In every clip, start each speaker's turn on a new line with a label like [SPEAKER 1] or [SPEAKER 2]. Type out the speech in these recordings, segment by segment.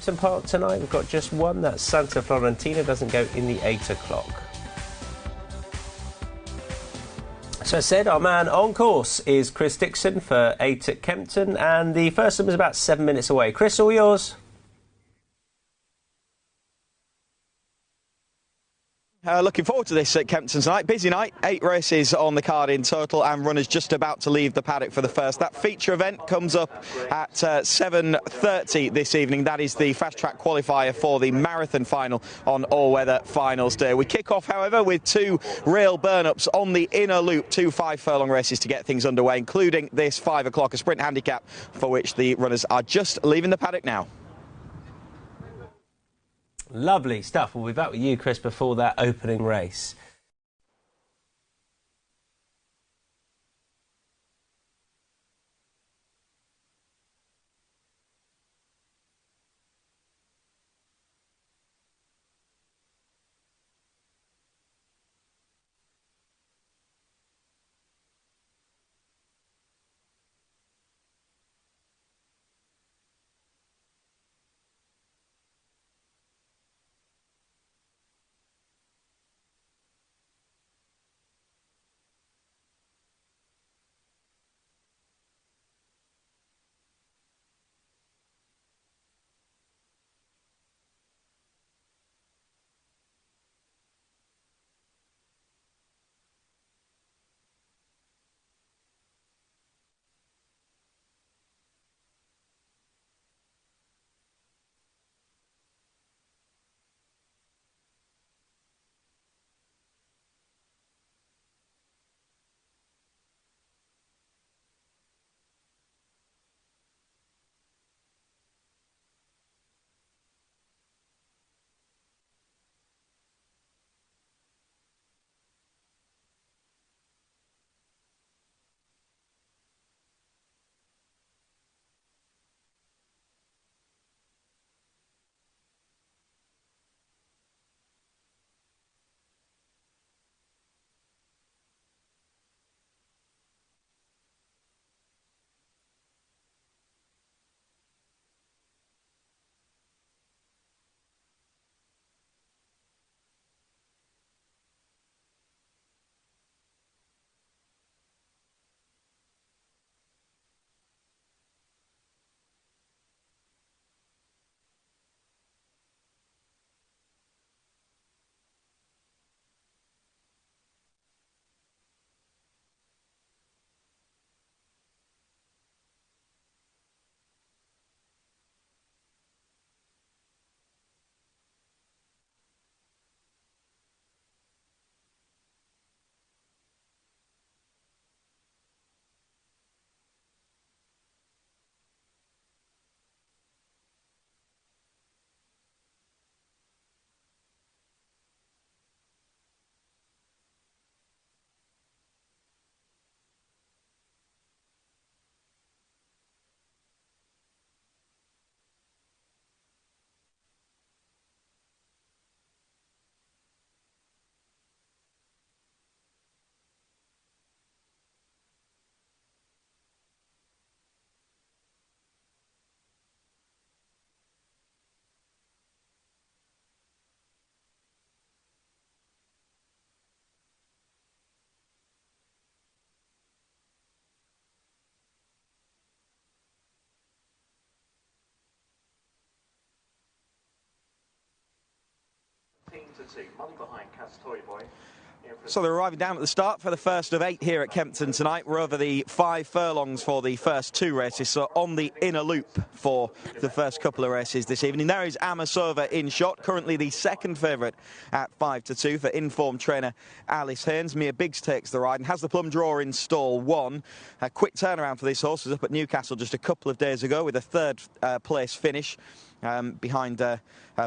[SPEAKER 1] Kempton Park tonight. We've got just one. That's Santa Florentina. Doesn't go in the 8 o'clock. So I said our man on course is Chris Dixon for 8 at Kempton, and the first one was about 7 minutes away. Chris, all yours.
[SPEAKER 2] Looking forward to this at Kempton tonight. Busy night, 8 races on the card in total, and runners just about to leave the paddock for the first. That feature event comes up at 7:30 this evening. That is the fast track qualifier for the marathon final on all-weather finals day. We kick off, however, with 2 real burn-ups on the inner loop, 2 5-furlong races to get things underway, including this 5 o'clock, a sprint handicap for which the runners are just leaving the paddock now.
[SPEAKER 1] Lovely stuff. We'll be back with you, Chris, before that opening race.
[SPEAKER 3] Money behind Q20Boy.
[SPEAKER 2] So they're arriving down at the start for the first of 8 here at Kempton tonight. We're over the 5 furlongs for the first 2 races, so on the inner loop for the first couple of races this evening. There is Amasova in shot, currently the second favourite at 5-2 for informed trainer Alice Haynes. Mia Biggs takes the ride and has the plum draw in stall 1. A quick turnaround for this horse. Was up at Newcastle just a couple of days ago with a 3rd place finish. Behind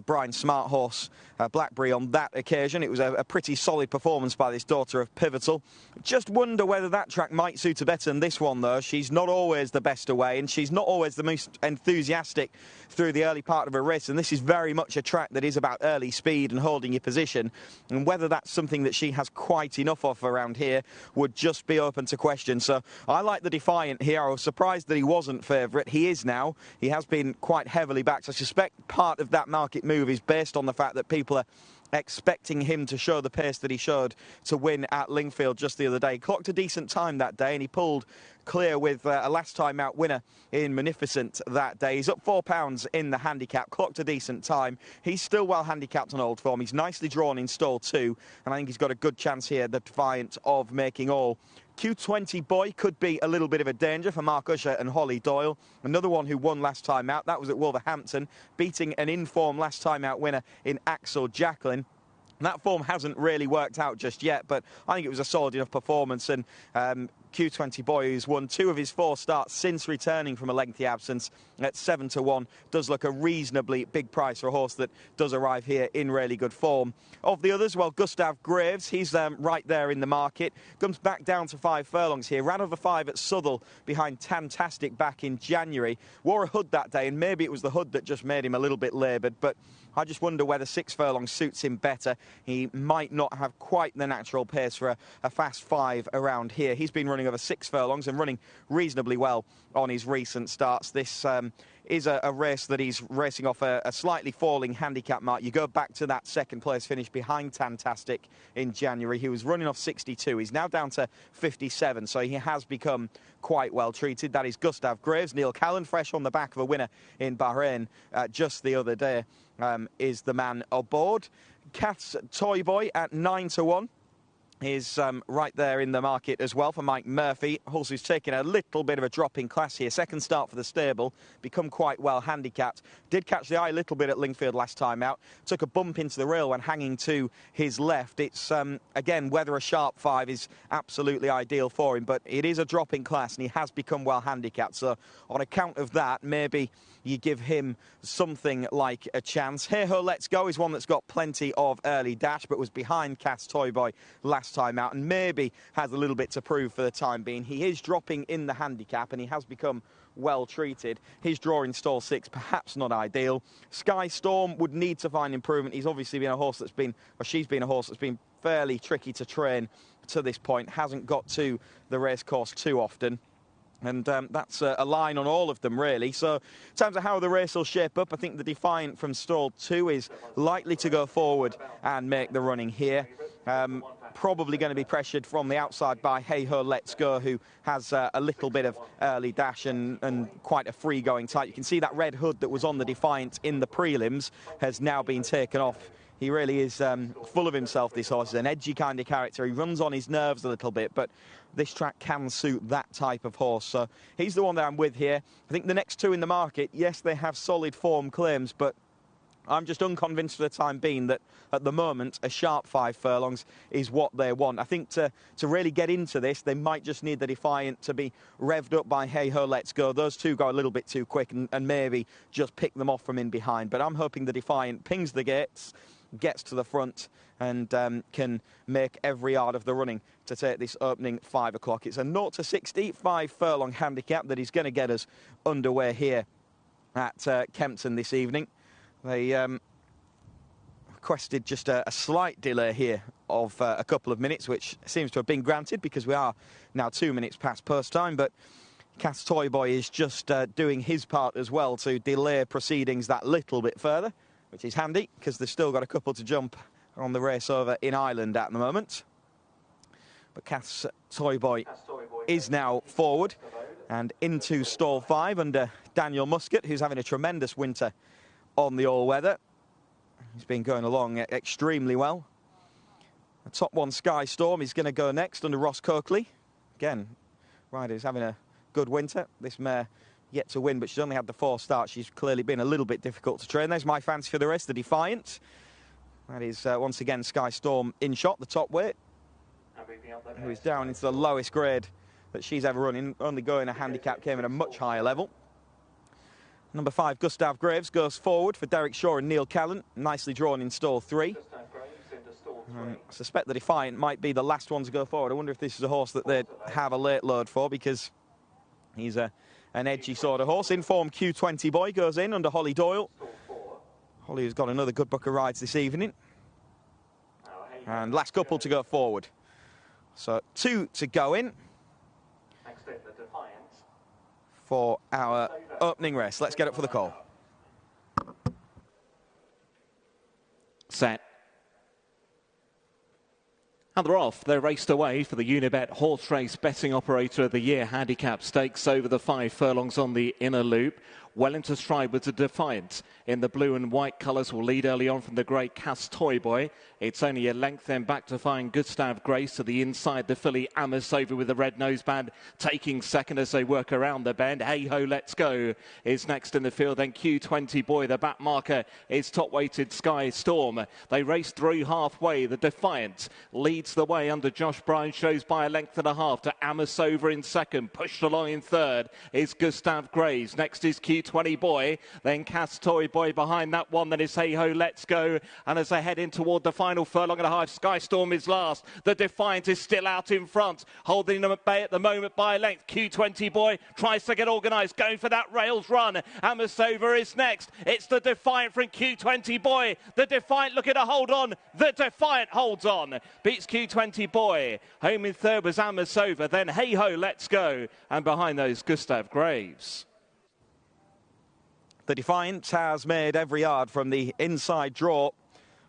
[SPEAKER 2] Brian Smart horse Blackberry on that occasion. It was a pretty solid performance by this daughter of Pivotal. Just wonder whether that track might suit her better than this one, though. She's not always the best away, and she's not always the most enthusiastic through the early part of her race, and this is very much a track that is about early speed and holding your position, and whether that's something that she has quite enough of around here would just be open to question. So I like the Defiant here. I was surprised that he wasn't favourite. He is now. He has been quite heavily backed. I suspect part of that market move is based on the fact that people are expecting him to show the pace that he showed to win at Lingfield just the other day. Clocked a decent time that day, and he pulled clear with a last time out winner in Munificent that day. He's up £4 in the handicap, clocked a decent time. He's still well handicapped on old form. He's nicely drawn in stall 2, and I think he's got a good chance here, the Defiant, of making all. Q20Boy could be a little bit of a danger for Mark Usher and Holly Doyle. Another one who won last time out. That was at Wolverhampton, beating an in-form last time out winner in Axel Jacqueline. That form hasn't really worked out just yet, but I think it was a solid enough performance, and Q20Boy, who's won 2 of his 4 starts since returning from a lengthy absence at 7-1, does look a reasonably big price for a horse that does arrive here in really good form. Of the others, well, Gustav Graves, he's right there in the market, comes back down to 5 furlongs here, ran over 5 at Southwell behind Tantastic back in January, wore a hood that day, and maybe it was the hood that just made him a little bit laboured, but I just wonder whether 6 furlongs suits him better. He might not have quite the natural pace for a fast 5 around here. He's been running over 6 furlongs and running reasonably well on his recent starts. This is a race that he's racing off a slightly falling handicap mark. You go back to that second place finish behind Tantastic in January. He was running off 62. He's now down to 57, so he has become quite well treated. That is Gustav Graves. Neil Callan, fresh on the back of a winner in Bahrain just the other day, is the man aboard. Kath's Toy Boy at 9-1 is right there in the market as well for Mike Murphy. Horse who's taken a little bit of a drop in class here. Second start for the stable, become quite well handicapped. Did catch the eye a little bit at Lingfield last time out. Took a bump into the rail when hanging to his left. It's, again, whether a sharp 5 is absolutely ideal for him, but it is a drop in class and he has become well handicapped. So on account of that, maybe you give him something like a chance. Hey Ho Let's Go is one that's got plenty of early dash, but was behind Kath's Toy Boy last time out and maybe has a little bit to prove for the time being. He is dropping in the handicap and he has become well treated. His draw in stall 6, perhaps not ideal. Sky Storm would need to find improvement. He's obviously been a horse that's been, or she's been a horse that's been fairly tricky to train to this point. Hasn't got to the race course too often. And that's a line on all of them, really. So, in terms of how the race will shape up, I think the Defiant from stall 2 is likely to go forward and make the running here. Probably going to be pressured from the outside by Hey Ho Let's Go, who has a little bit of early dash and quite a free-going type. You can see that red hood that was on the Defiant in the prelims has now been taken off. He really is full of himself, this horse. He's an edgy kind of character. He runs on his nerves a little bit, but this track can suit that type of horse. So he's the one that I'm with here. I think the next 2 in the market, yes, they have solid form claims, but I'm just unconvinced for the time being that at the moment a sharp 5 furlongs is what they want. I think to really get into this, they might just need the Defiant to be revved up by Hey Ho Let's Go. Those 2 go a little bit too quick and maybe just pick them off from in behind. But I'm hoping the Defiant pings the gates, gets to the front and can make every yard of the running to take this opening 5 o'clock. It's a 0-60, 5 furlong handicap that is going to get us underway here at Kempton this evening. They requested just a slight delay here of a couple of minutes, which seems to have been granted because we are now 2 minutes past post time. But Kath's Toy Boy is just doing his part as well to delay proceedings that little bit further, which is handy because they've still got a couple to jump on the race over in Ireland at the moment. But Kath's Toy Boy is now forward and into stall 5 under Daniel Muscat, who's having a tremendous winter on the all-weather. He's been going along extremely well. The top one, Sky Storm, is going to go next under Ross Coakley. Again, rider's having a good winter. This mare yet to win, but she's only had the 4 starts. She's clearly been a little bit difficult to train. There's my fancy for the rest, the Defiant. That is, once again, Sky Storm in shot, the top weight, who is down into the lowest grade that she's ever run in. Only going a handicap came at a much higher level. Number 5, Gustav Graves, goes forward for Derek Shaw and Neil Callan. Nicely drawn in stall 3. I suspect the Defiant might be the last one to go forward. I wonder if this is a horse that they'd have a late load for, because he's an edgy sort of horse. In form, Q20Boy goes in under Holly Doyle. Holly has got another good book of rides this evening. And last couple to go forward. So 2 to go in for our opening race. Let's get up for the call.
[SPEAKER 4] set. And they're off. They're raced away for the Unibet Horse Race Betting Operator of the Year Handicap Stakes over the 5 furlongs on the inner loop. Well into stride with the Defiant in the blue and white colours, will lead early on from the great Q20Boy. It's only a length then back to find Gustav Grace to the inside. The filly Amisova with the red noseband taking second as they work around the bend. Hey Ho Let's Go is next in the field. Then Q20Boy, the back marker, is top weighted Sky Storm. They race through halfway. The Defiant leads the way under Josh Bryan, shows by a length and a half to Amisova in second. Pushed along in third is Gustav Grace. Next is Q20Boy, then Q20Boy behind that one. Then is Hey Ho Let's Go. And as they head in toward the final furlong and a half, Sky Storm is last. The Defiant is still out in front, holding them at bay at the moment by a length. Q20Boy tries to get organised, going for that rails run. Amisova is next. It's the Defiant from Q20Boy. The Defiant looking to hold on. The Defiant holds on. Beats Q20Boy. Home in third was Amisova. Then Hey Ho Let's Go. And behind those, Gustav Graves.
[SPEAKER 2] The Defiant has made every yard from the inside draw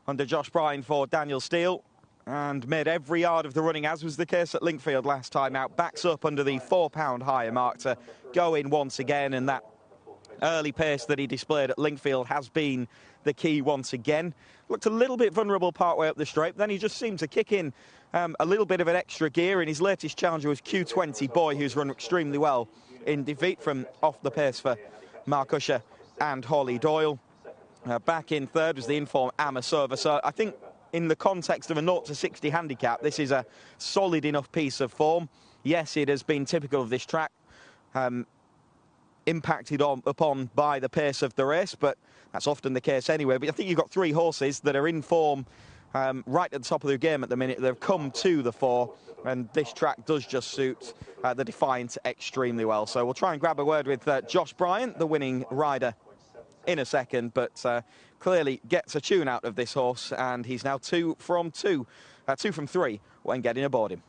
[SPEAKER 2] under Josh Bryan for Daniel Steele, and made every yard of the running, as was the case at Linkfield last time out. Backs up under the £4 higher mark to go in once again, and that early pace that he displayed at Linkfield has been the key once again. Looked a little bit vulnerable partway up the straight, then he just seemed to kick in a little bit of an extra gear, and his latest challenger was Q20Boy, who's run extremely well in defeat from off the pace for Mark Usher and Holly Doyle. Back in third was the informed Amisova. So I think in the context of a 0 to 60 handicap, this is a solid enough piece of form. Yes, it has been typical of this track, impacted upon by the pace of the race, but that's often the case anyway. But I think you've got 3 horses that are in form right at the top of their game at the minute. They've come to the fore, and this track does just suit the Defiant extremely well. So we'll try and grab a word with Josh Bryan, the winning rider, in a second, but clearly gets a tune out of this horse, and he's now 2 from 3 when getting aboard him.